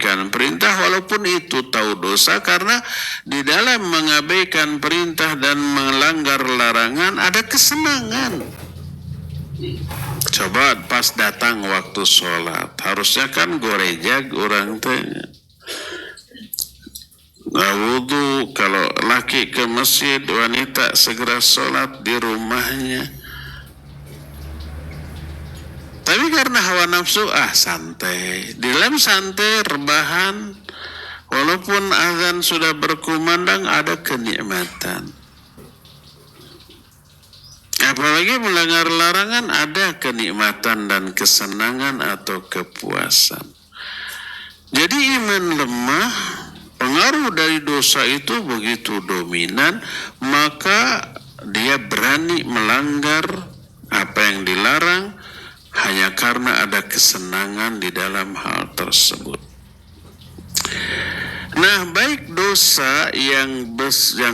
mengabaikan perintah walaupun itu tahu dosa, karena di dalam mengabaikan perintah dan melanggar larangan ada kesenangan. Coba pas datang waktu sholat, harusnya kan gorejag orang tanya. Nah, wudu, kalau laki ke masjid, wanita segera sholat di rumahnya. Tapi karena hawa nafsu, santai. Di dalam santai, rebahan, walaupun azan sudah berkumandang, ada kenikmatan. Apalagi melanggar larangan, ada kenikmatan dan kesenangan atau kepuasan. Jadi iman lemah, pengaruh dari dosa itu begitu dominan, maka dia berani melanggar apa yang dilarang hanya karena ada kesenangan di dalam hal tersebut. Nah, baik dosa yang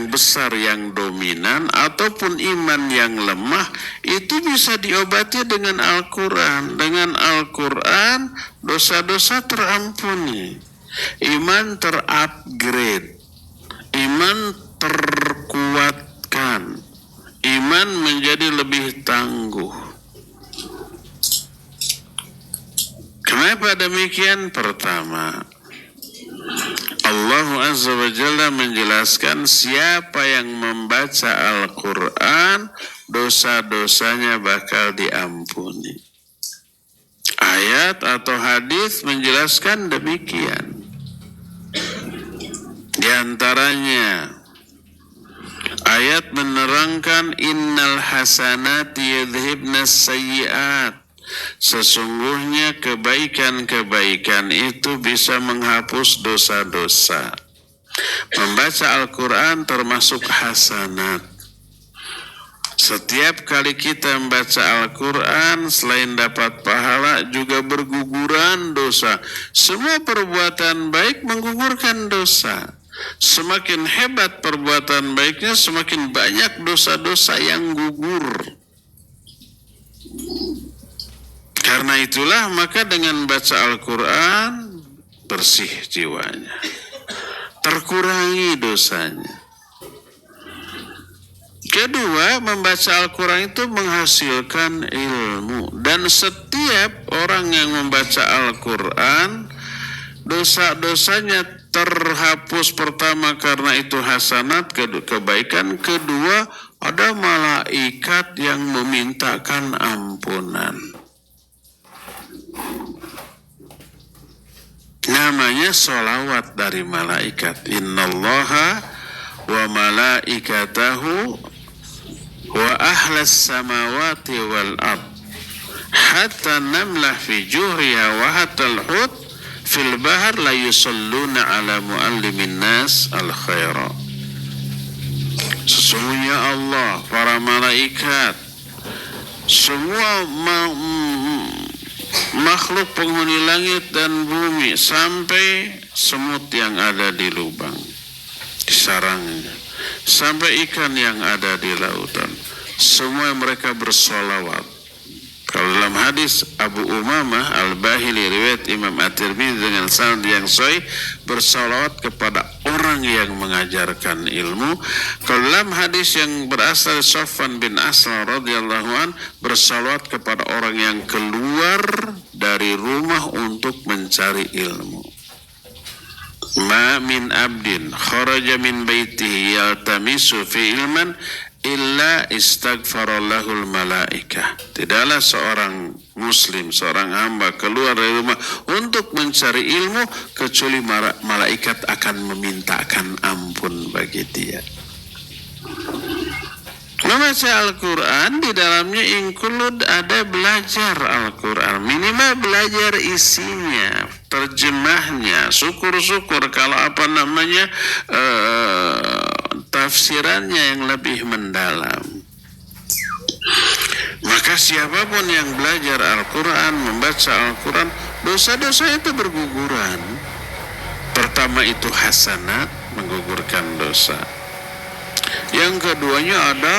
besar, yang dominan, ataupun iman yang lemah, itu bisa diobati dengan Al-Quran. Dengan Al-Quran, dosa-dosa terampuni. Iman terupgrade. Iman terkuatkan. Iman menjadi lebih tangguh. Kenapa demikian? Pertama, Allah Azza wa Jalla menjelaskan siapa yang membaca Al-Quran, dosa-dosanya bakal diampuni. Ayat atau hadis menjelaskan demikian. Di antaranya, ayat menerangkan innal hasanati yudhibnas sayyi'at. Sesungguhnya kebaikan-kebaikan itu bisa menghapus dosa-dosa. Membaca Al-Quran termasuk hasanat. Setiap kali kita membaca Al-Quran, selain dapat pahala, juga berguguran dosa. Semua perbuatan baik menggugurkan dosa. Semakin hebat perbuatan baiknya, semakin banyak dosa-dosa yang gugur. Karena itulah maka dengan baca Al-Quran bersih jiwanya, terkurangi dosanya. Kedua, membaca Al-Quran itu menghasilkan ilmu, dan setiap orang yang membaca Al-Quran dosa-dosanya terhapus. Pertama karena itu hasanat, kebaikan. Kedua, ada malaikat yang memintakan ampunan. Namanya sholawat dari malaikat. Innallaha wa malaikatahu wa ahlas samawati wal ard hatta namlah fi juhriha wa hatta al-hut fil bahar la yusalluna ala muallimin nas al khaira. Sesungguhnya Allah, para malaikat, semua makhluk penghuni langit dan bumi, sampai semut yang ada di lubang, di sarangnya, sampai ikan yang ada di lautan, semua mereka bersolawat. Kalau dalam hadis Abu Umamah Al-Bahili riwayat Imam At-Tirmidzi dengan sanad yang sahih, bersolawat kepada orang yang mengajarkan ilmu. Kalau dalam hadis yang berasal Safwan bin Asal radhiyallahu an, bersolawat kepada orang yang keluar dari rumah untuk mencari ilmu. Ma min abdin kharaja min baitihi yaltamisu fi ilman illa istaghfarallahul malaikah. Tidaklah seorang muslim, seorang hamba keluar dari rumah untuk mencari ilmu kecuali malaikat akan memintakan ampun bagi dia. Membaca Al-Quran di dalamnya include ada belajar Al-Quran, minimal belajar isinya, terjemahnya, syukur-syukur kalau tafsirannya yang lebih mendalam. Maka siapapun yang belajar Al-Quran, membaca Al-Quran, dosa-dosa itu berguguran. Pertama itu hasanat, menggugurkan dosa. Yang keduanya ada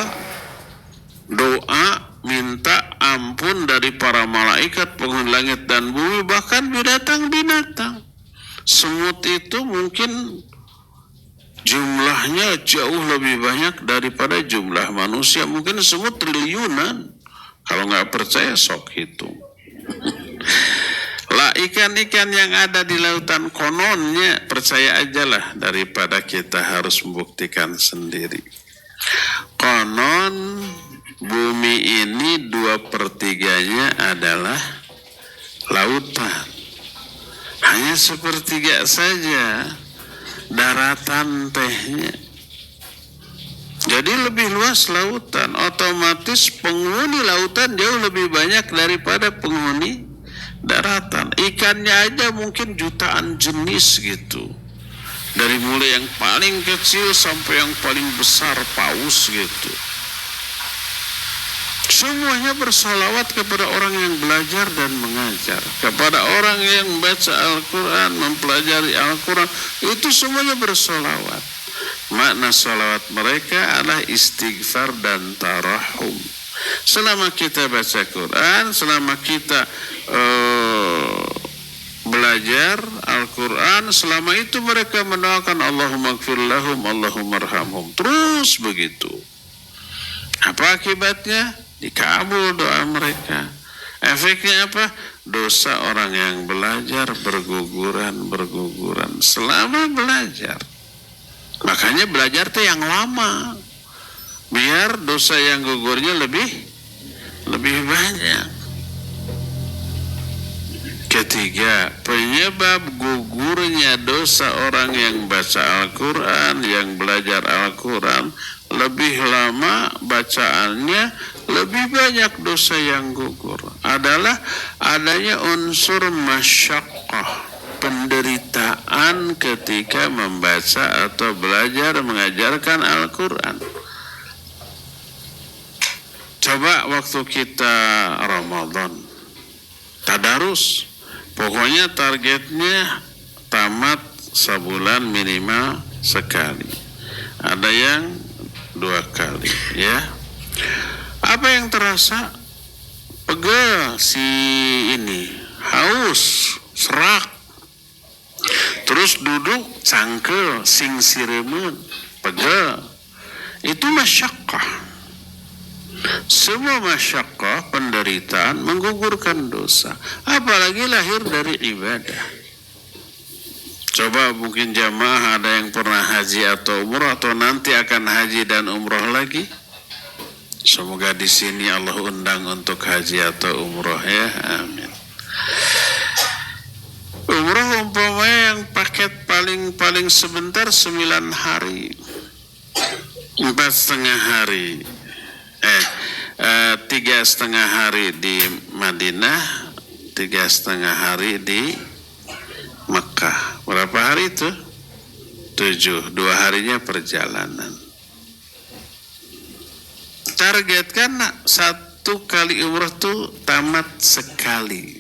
doa minta ampun dari para malaikat penghuni langit dan bumi, bahkan binatang-binatang. Semut itu mungkin jumlahnya jauh lebih banyak daripada jumlah manusia. Mungkin semut triliunan. Kalau nggak percaya sok hitung. Lah ikan-ikan yang ada di lautan kononnya percaya aja lah daripada kita harus membuktikan sendiri. Konon bumi ini 2/3 adalah lautan. Hanya 1/3 saja daratan tehnya. Jadi lebih luas lautan, otomatis penghuni lautan jauh lebih banyak daripada penghuni daratan. Ikannya aja mungkin jutaan jenis gitu. Dari mulai yang paling kecil sampai yang paling besar, paus gitu. Semuanya bersolawat kepada orang yang belajar dan mengajar, kepada orang yang baca Al-Quran, mempelajari Al-Quran, itu semuanya bersolawat. Makna solawat mereka adalah istighfar dan tarahum. Selama kita baca Quran, selama kita belajar Al-Quran, selama itu mereka mendoakan Allahumma gfir lahum, Allahumma arhamhum. Terus begitu. Apa akibatnya? Dikabul doa mereka. Efeknya apa? Dosa orang yang belajar berguguran selama belajar. Makanya belajar itu yang lama, biar dosa yang gugurnya lebih banyak. Ketiga, penyebab gugurnya dosa orang yang baca Al-Quran, yang belajar Al-Quran, lebih lama bacaannya, lebih banyak dosa yang gugur, adalah adanya unsur masyaqqah, penderitaan ketika membaca atau belajar mengajarkan Al-Quran. Coba waktu kita Ramadan tadarus, pokoknya targetnya tamat sebulan minimal sekali, ada yang 2 kali, ya. Apa yang terasa? Pegel si ini, haus, serak, terus duduk cangkel, sing siremen, pegel. Itu masyaqqah. Semua masyaqqah, penderitaan menggugurkan dosa, apalagi lahir dari ibadah. Coba mungkin jamaah ada yang pernah haji atau umrah atau nanti akan haji dan umrah lagi. Semoga di sini Allah undang untuk haji atau umrah, ya, amin. Umrah umpamanya yang paket paling sebentar 9 hari, 4,5 hari, 3,5 hari di Madinah, 3,5 hari di Mekah. Berapa hari itu? 7, 2 harinya perjalanan. Targetkan 1 kali umrah tuh tamat sekali.